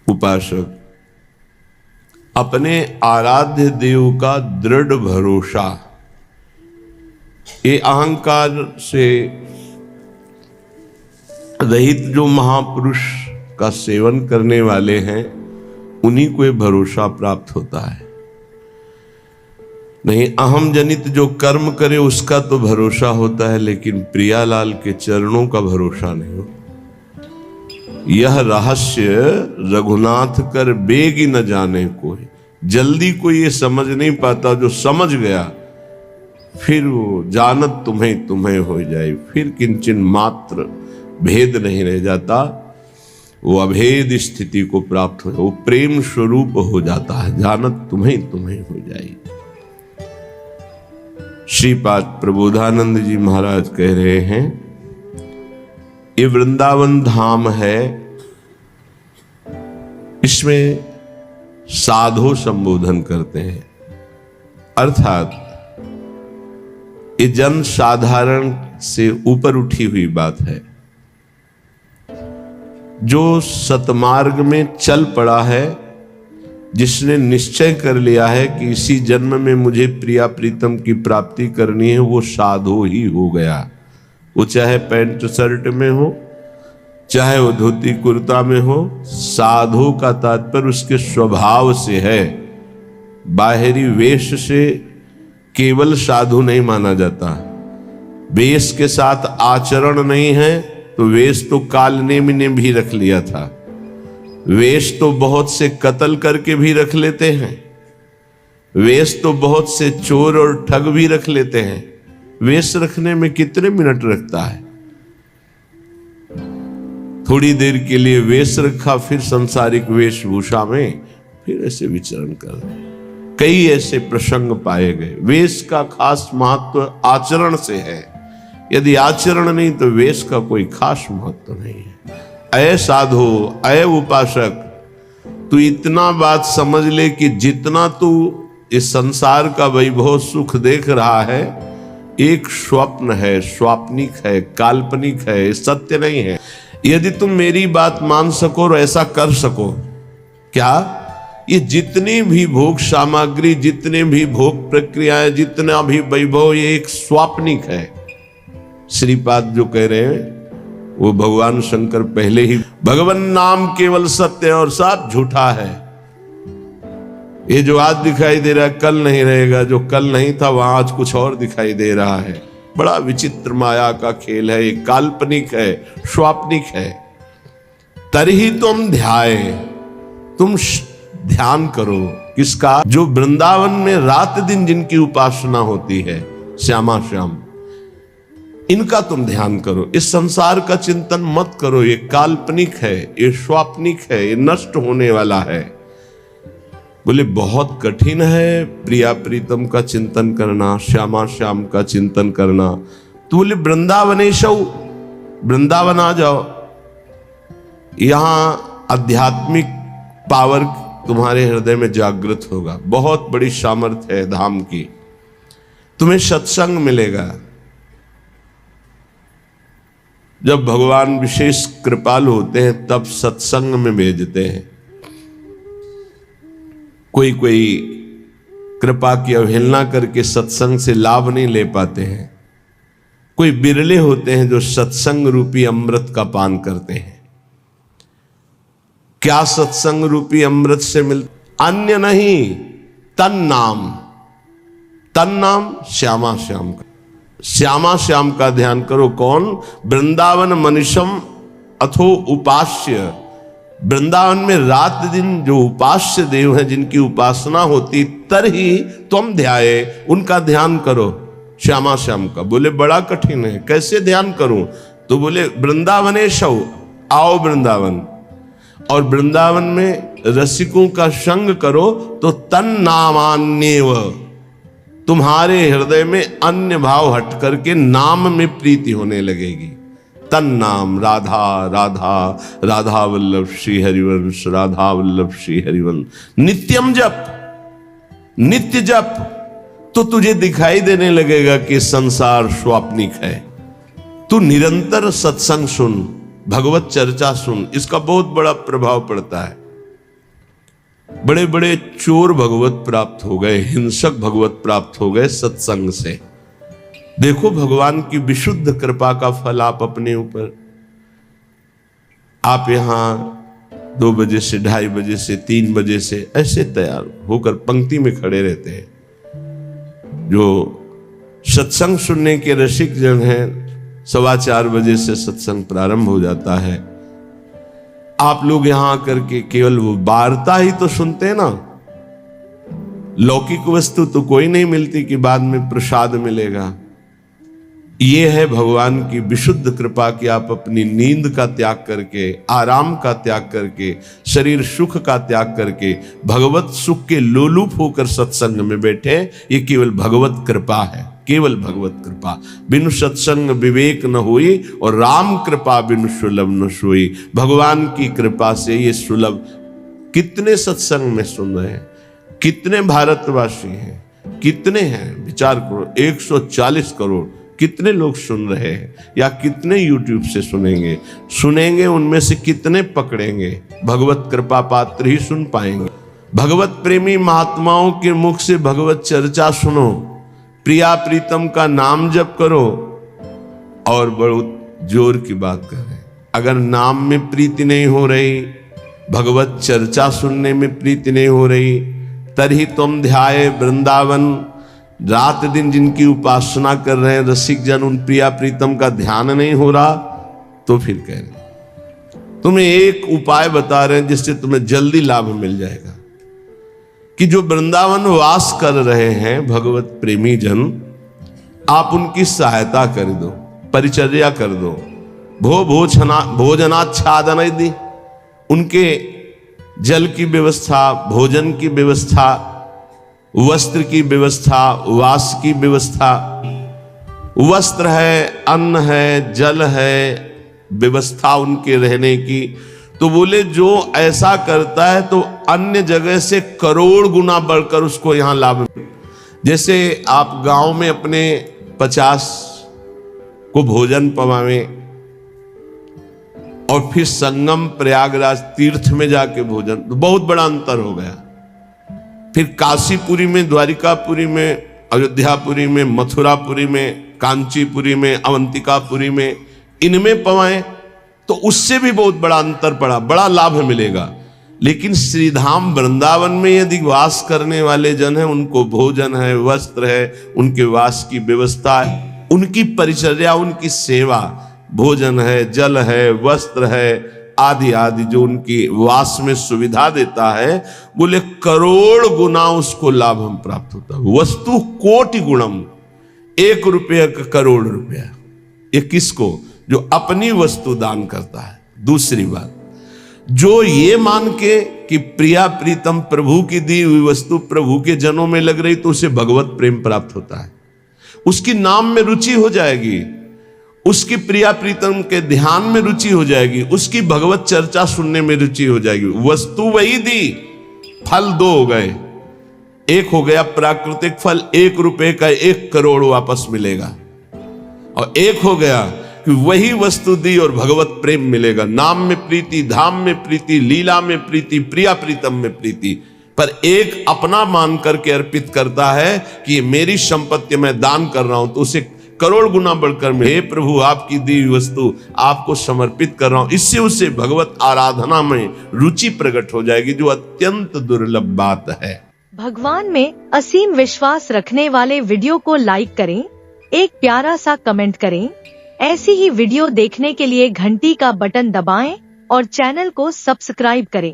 उपासक अपने आराध्य देव का दृढ़ भरोसा, ये अहंकार से रहित जो महापुरुष का सेवन करने वाले हैं उन्हीं को ये भरोसा प्राप्त होता है। नहीं, अहम जनित जो कर्म करे उसका तो भरोसा होता है, लेकिन प्रियालाल के चरणों का भरोसा नहीं होता। यह रहस्य रघुनाथ कर बेगी न जाने कोई, जल्दी कोई ये समझ नहीं पाता, जो समझ गया फिर वो जानत तुम्हें तुम्हें हो जाए, फिर किंचन मात्र भेद नहीं रह जाता, वो अभेद स्थिति को प्राप्त हो, वो प्रेम स्वरूप हो जाता है, जानत तुम्हें तुम्हें हो जाए। श्रीपाद प्रबोधानंद जी महाराज कह रहे हैं, ये वृंदावन धाम है, इसमें साधो संबोधन करते हैं, अर्थात ये जन साधारण से ऊपर उठी हुई बात है। जो सतमार्ग में चल पड़ा है, जिसने निश्चय कर लिया है कि इसी जन्म में मुझे प्रिया प्रीतम की प्राप्ति करनी है, वो साधो ही हो गया। वो चाहे पैंट शर्ट में हो, चाहे वो धोती कुर्ता में हो, साधु का तात्पर्य उसके स्वभाव से है। बाहरी वेश से केवल साधु नहीं माना जाता। वेश के साथ आचरण नहीं है तो वेश तो कालनेम ने भी रख लिया था। वेश तो बहुत से कत्ल करके भी रख लेते हैं, वेश तो बहुत से चोर और ठग भी रख लेते हैं। वेश रखने में कितने मिनट लगता है? थोड़ी देर के लिए वेश रखा, फिर सांसारिक वेशभूषा में फिर ऐसे विचरण कर रहे। कई ऐसे प्रसंग पाए गए। वेश का खास महत्व आचरण से है, यदि आचरण नहीं तो वेश का कोई खास महत्व नहीं है। अय साधु, अय उपासक, तू इतना बात समझ ले कि जितना तू इस संसार का वैभव सुख देख रहा है, एक स्वप्न है, स्वाप्निक है, काल्पनिक है, सत्य नहीं है। यदि तुम मेरी बात मान सको और ऐसा कर सको, क्या ये जितनी भी भोग सामग्री, जितने भी भोग प्रक्रियाएं, जितना भी वैभव, ये एक स्वाप्निक है। श्रीपाद जो कह रहे हैं वो भगवान शंकर पहले ही, भगवान नाम केवल सत्य और सब झूठा है। ये जो आज दिखाई दे रहा है कल नहीं रहेगा, जो कल नहीं था वहां आज कुछ और दिखाई दे रहा है। बड़ा विचित्र माया का खेल है, ये काल्पनिक है, स्वाप्निक है। तरही तुम ध्याय, तुम ध्यान करो किसका? जो वृंदावन में रात दिन जिनकी उपासना होती है, श्यामा श्याम, इनका तुम ध्यान करो। इस संसार का चिंतन मत करो, ये काल्पनिक है, ये स्वाप्निक है, ये नष्ट होने वाला है। बोले बहुत कठिन है प्रिया प्रीतम का चिंतन करना, श्यामा श्याम का चिंतन करना। तो बोले वृंदावनेशौ, वृंदावन आ जाओ, यहां आध्यात्मिक पावर तुम्हारे हृदय में जागृत होगा। बहुत बड़ी सामर्थ्य है धाम की। तुम्हें सत्संग मिलेगा। जब भगवान विशेष कृपालु होते हैं तब सत्संग में भेजते हैं। कोई कोई कृपा की अवहेलना करके सत्संग से लाभ नहीं ले पाते हैं। कोई बिरले होते हैं जो सत्संग रूपी अमृत का पान करते हैं। क्या सत्संग रूपी अमृत से मिलता? अन्य नहीं, तन नाम। तन नाम श्यामा श्याम का। श्यामा श्याम का ध्यान करो। कौन? वृंदावन मनुष्यम अथो उपास्य। वृंदावन में रात दिन जो उपास्य देव हैं, जिनकी उपासना होती, तरही तुम ध्याये, उनका ध्यान करो। श्यामा श्याम का। बोले बड़ा कठिन है, कैसे ध्यान करूं? तो बोले वृंदावनेशौ, आओ वृंदावन, और वृंदावन में रसिकों का संग करो तो तन नामान्येव, तुम्हारे हृदय में अन्य भाव हट करके नाम में प्रीति होने लगेगी। तन नाम राधा राधा, राधा वल्लभ श्री हरिवंश, राधा वल्लभ श्री हरिवंश। नित्यम जप, नित्य जप, तो तुझे दिखाई देने लगेगा कि संसार स्वाप्निक है। तू निरंतर सत्संग सुन, भगवत चर्चा सुन, इसका बहुत बड़ा प्रभाव पड़ता है। बड़े बड़े चोर भगवत प्राप्त हो गए, हिंसक भगवत प्राप्त हो गए सत्संग से। देखो भगवान की विशुद्ध कृपा का फल आप अपने ऊपर। आप यहां 2 बजे से 2:30 बजे से 3 बजे से ऐसे तैयार होकर पंक्ति में खड़े रहते हैं। जो सत्संग सुनने के रसिक जन हैं, 4:15 बजे से सत्संग प्रारंभ हो जाता है। आप लोग यहां आकर के केवल वो वार्ता ही तो सुनते हैं ना, लौकिक वस्तु तो कोई नहीं मिलती कि बाद में प्रसाद मिलेगा। ये है भगवान की विशुद्ध कृपा कि आप अपनी नींद का त्याग करके, आराम का त्याग करके, शरीर सुख का त्याग करके भगवत सुख के लोलुप होकर सत्संग में बैठे। ये केवल भगवत कृपा है, केवल भगवत कृपा। बिनु सत्संग विवेक न हुई और राम कृपा बिनु सुलभ न सोई। भगवान की कृपा से ये सुलभ। कितने सत्संग में सुन रहे हैं, कितने भारतवासी हैं, कितने हैं विचार करो। 140 करोड़ कितने लोग सुन रहे हैं, या कितने यूट्यूब से सुनेंगे उनमें से कितने पकड़ेंगे। भगवत कृपा पात्र ही सुन पाएंगे। भगवत प्रेमी महात्माओं के मुख से भगवत चर्चा सुनो, प्रिया प्रीतम का नाम जप करो और बहुत जोर की बात करें। अगर नाम में प्रीति नहीं हो रही, भगवत चर्चा सुनने में प्रीति नहीं हो रही, तभी तुम ध्याये वृंदावन। रात दिन जिनकी उपासना कर रहे हैं रसिक जन, उन प्रिया प्रीतम का ध्यान नहीं हो रहा, तो फिर कह रहे तुम्हें एक उपाय बता रहे हैं जिससे तुम्हें जल्दी लाभ मिल जाएगा कि जो वृंदावन वास कर रहे हैं भगवत प्रेमी जन, आप उनकी सहायता कर दो, परिचर्या कर दो, भोजनाच्छादन दी, उनके जल की व्यवस्था, भोजन की व्यवस्था, वस्त्र की व्यवस्था, वास की व्यवस्था। वस्त्र है, अन्न है, जल है, व्यवस्था उनके रहने की। तो बोले जो ऐसा करता है तो अन्य जगह से करोड़ गुना बढ़कर उसको यहां लाभ। जैसे आप गांव में अपने 50 को भोजन पवावें और फिर संगम प्रयागराज तीर्थ में जाके भोजन, तो बहुत बड़ा अंतर हो गया। फिर काशीपुरी में, द्वारिकापुरी में, अयोध्यापुरी में, मथुरापुरी में, कांचीपुरी में, अवंतिकापुरी में, इनमें पवाएं तो उससे भी बहुत बड़ा अंतर पड़ा, बड़ा लाभ मिलेगा। लेकिन श्रीधाम वृंदावन में यदि वास करने वाले जन हैं, उनको भोजन है, वस्त्र है, उनके वास की व्यवस्था है, उनकी परिचर्या, उनकी सेवा, भोजन है, जल है, वस्त्र है, आदि आदि जो उनकी वास में सुविधा देता है, बोले करोड़ गुना उसको लाभ हम प्राप्त होता है। वस्तु कोटि गुणम, 1 रुपये का करोड़ रुपया। ये किसको? जो अपनी वस्तु दान करता है। दूसरी बात, जो ये मान के कि प्रिया प्रीतम प्रभु की दी हुई वस्तु प्रभु के जनों में लग रही, तो उसे भगवत प्रेम प्राप्त होता है, उसकी नाम में रुचि हो जाएगी, उसकी प्रिया प्रीतम के ध्यान में रुचि हो जाएगी, उसकी भगवत चर्चा सुनने में रुचि हो जाएगी। वस्तु वही दी, फल 2 हो गए। एक हो गया प्राकृतिक फल, 1 रुपए का 1 करोड़ वापस मिलेगा, और एक हो गया कि वही वस्तु दी और भगवत प्रेम मिलेगा। नाम में प्रीति, धाम में प्रीति, लीला में प्रीति, प्रिया प्रीतम में प्रीति। पर एक अपना मान करके अर्पित करता है कि मेरी संपत्ति मैं दान कर रहा हूं, तो उसे करोड़ गुना बढ़कर हे प्रभु आपकी दी हुई वस्तु आपको समर्पित कर रहा हूं। इससे उसे भगवत आराधना में रुचि प्रकट हो जाएगी, जो अत्यंत दुर्लभ बात है। भगवान में असीम विश्वास रखने वाले वीडियो को लाइक करें, एक प्यारा सा कमेंट करें। ऐसी ही वीडियो देखने के लिए घंटी का बटन दबाएं और चैनल को सब्सक्राइब करें।